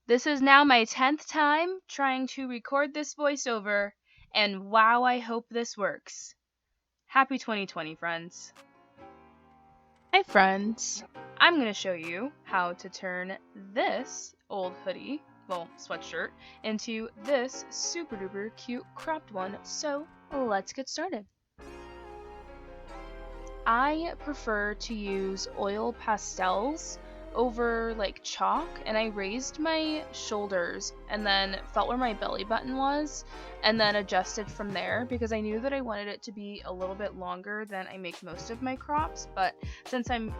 This is now my 10th time trying to record this voiceover, and wow, I hope this works. Happy 2020, friends. Hi, friends. I'm going to show you how to turn this old hoodie, well, sweatshirt, into this super duper cute cropped one, so let's get started. I prefer to use oil pastels over like chalk, and I raised my shoulders and then felt where my belly button was and then adjusted from there because I knew that I wanted it to be a little bit longer than I make most of my crops, but since I'm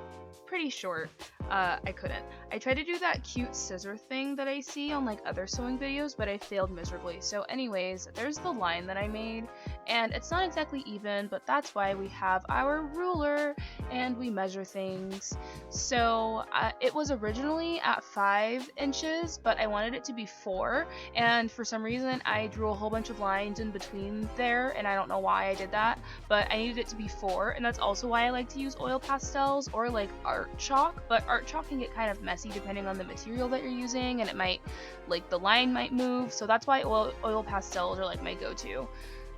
pretty short, I couldn't. I tried to do that cute scissor thing that I see on like other sewing videos, but I failed miserably. So anyways, there's the line that I made, and it's not exactly even, but that's why we have our ruler and we measure things. So it was originally at 5 inches, but I wanted it to be 4, and for some reason I drew a whole bunch of lines in between there, and I don't know why I did that, but I needed it to be 4, and that's also why I like to use oil pastels or like art chalk, but art chalk can get kind of messy depending on the material that you're using, and it might, like, the line might move, so that's why oil pastels are like my go-to.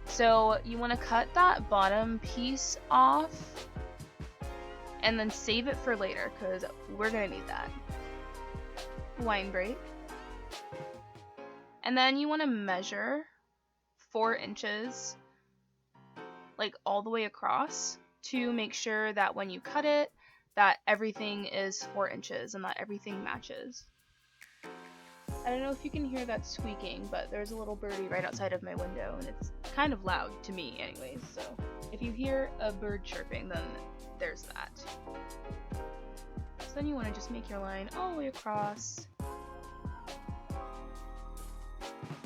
So you want to cut that bottom piece off and then save it for later because we're going to need that. Wine break. And then you want to measure 4 inches like all the way across to make sure that when you cut it that everything is 4 inches and that everything matches. I don't know if you can hear that squeaking, but there's a little birdie right outside of my window, and it's kind of loud to me anyways, so if you hear a bird chirping, then there's that. So then you want to just make your line all the way across.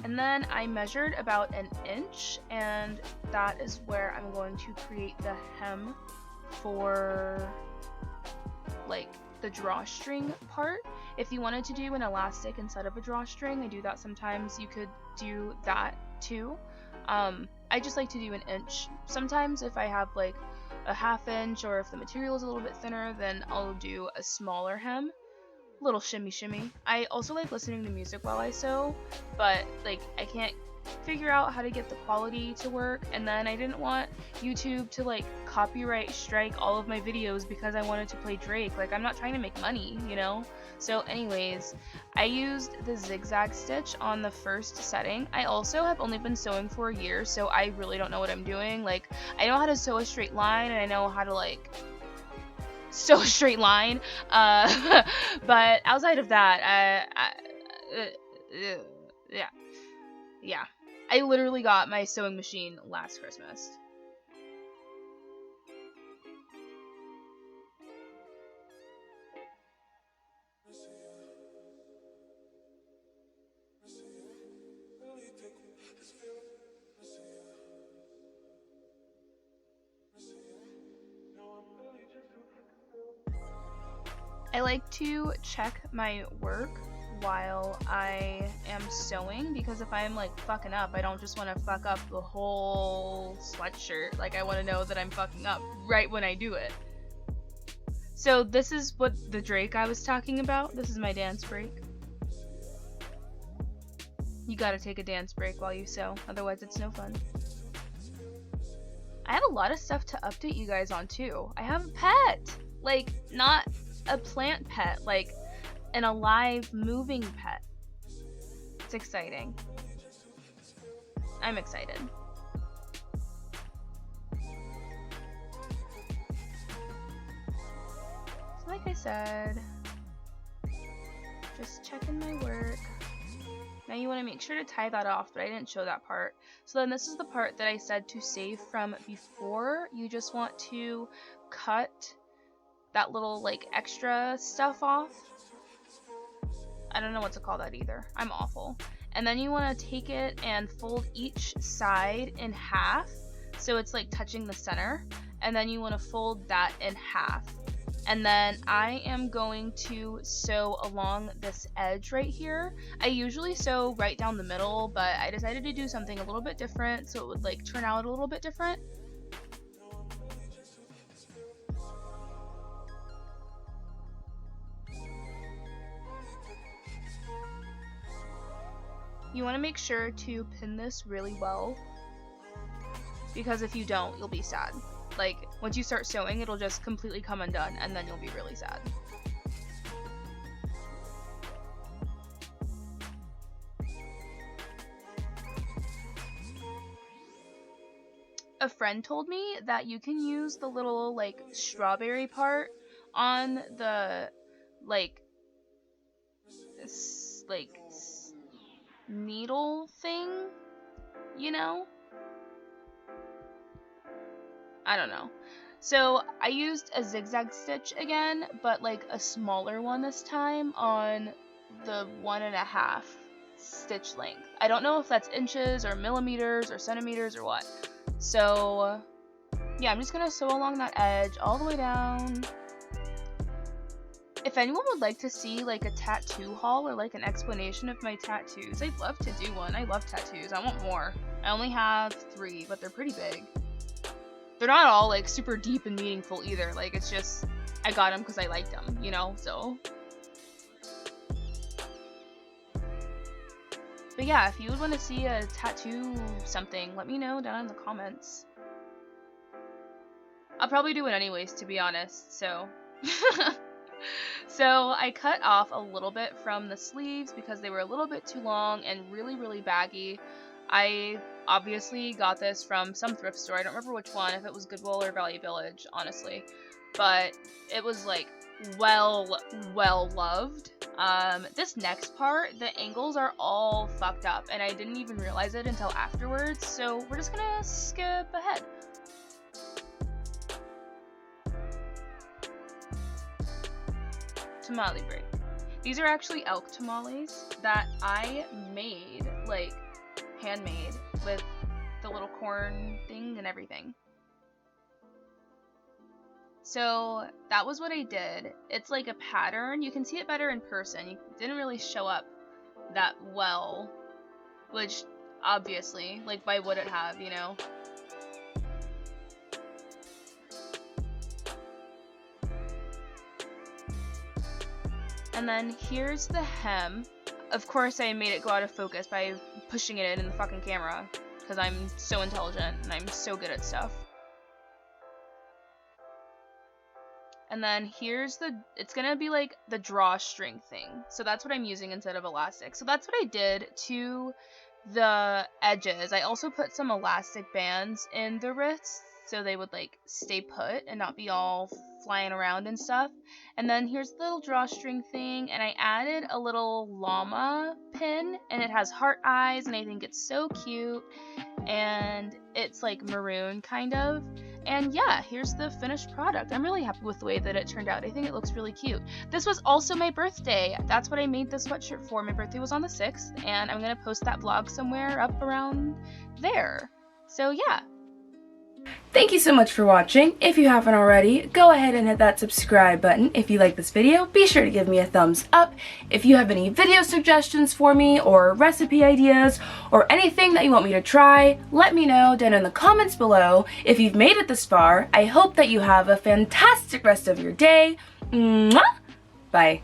And then I measured about 1 inch, and that is where I'm going to create the hem for like the drawstring part. If you wanted to do an elastic instead of a drawstring, I do that sometimes. You could do that too. I just like to do 1 inch. Sometimes if I have like a 1/2 inch or if the material is a little bit thinner, then I'll do a smaller hem. Little shimmy shimmy. I also like listening to music while I sew, but like I can't figure out how to get the quality to work, and then I didn't want YouTube to like copyright strike all of my videos because I wanted to play Drake. Like, I'm not trying to make money, you know? So anyways, I used the zigzag stitch on the first setting. I also have only been sewing for a year, so I really don't know what I'm doing. Like, I know how to sew a straight line and I know how to like sew a straight line, but outside of that, yeah. I literally got my sewing machine last Christmas. I like to check my work while I am sewing, because if I'm like fucking up, I don't just want to fuck up the whole sweatshirt. Like, I want to know that I'm fucking up right when I do it. So this is what the Drake I was talking about. This is my dance break. You gotta take a dance break while you sew, otherwise it's no fun. I have a lot of stuff to update you guys on too. I have a pet! Like, not a plant pet, like an alive, moving pet. It's exciting. I'm excited. So like I said, just checking my work. Now you want to make sure to tie that off, but I didn't show that part. So then this is the part that I said to save from before. You just want to cut that little like extra stuff off. I don't know what to call that either. I'm awful. And then you want to take it and fold each side in half so it's like touching the center, and then you want to fold that in half. And then I am going to sew along this edge right here. I usually sew right down the middle, but I decided to do something a little bit different so it would like turn out a little bit different. you want to make sure to pin this really well, because if you don't, you'll be sad. Like, once you start sewing, it'll just completely come undone, and then you'll be really sad. A friend told me that you can use the little, like, strawberry part on the, like, needle thing, you know? I don't know. So I used a zigzag stitch again, but like a smaller one this time on the 1.5 stitch length. I don't know if that's inches or millimeters or centimeters or what. So yeah, I'm just gonna sew along that edge all the way down. If anyone would like to see like a tattoo haul or like an explanation of my tattoos, I'd love to do one. I love tattoos. I want more. I only have 3, but they're pretty big. They're not all like super deep and meaningful either. Like, it's just, I got them because I liked them, you know, so. But yeah, if you would want to see a tattoo something, let me know down in the comments. I'll probably do it anyways, to be honest, so. So I cut off a little bit from the sleeves because they were a little bit too long and really, really baggy. I obviously got this from some thrift store. I don't remember which one, if it was Goodwill or Value Village, honestly. But it was like well loved. This next part, the angles are all fucked up and I didn't even realize it until afterwards. So we're just gonna skip ahead. Tamale break. These are actually elk tamales that I made, like, handmade with the little corn thing and everything. So that was what I did. It's like a pattern. You can see it better in person. It didn't really show up that well, which obviously, like, why would it have, you know? And then here's the hem. Of course I made it go out of focus by pushing it in the fucking camera, because I'm so intelligent and I'm so good at stuff. And then here's it's gonna be like the drawstring thing. So that's what I'm using instead of elastic. So that's what I did to the edges. I also put some elastic bands in the wrists so they would like stay put and not be all flying around and stuff. And then here's the little drawstring thing, and I added a little llama pin, and it has heart eyes, and I think it's so cute, and it's like maroon kind of. And yeah, here's the finished product. I'm really happy with the way that it turned out. I think it looks really cute. This was also my birthday. That's what I made this sweatshirt for. My birthday was on the 6th, and I'm gonna post that vlog somewhere up around there. So yeah. Thank you so much for watching. If you haven't already, go ahead and hit that subscribe button. If you like this video, be sure to give me a thumbs up. If you have any video suggestions for me or recipe ideas or anything that you want me to try, let me know down in the comments below. If you've made it this far, I hope that you have a fantastic rest of your day. Mwah! Bye.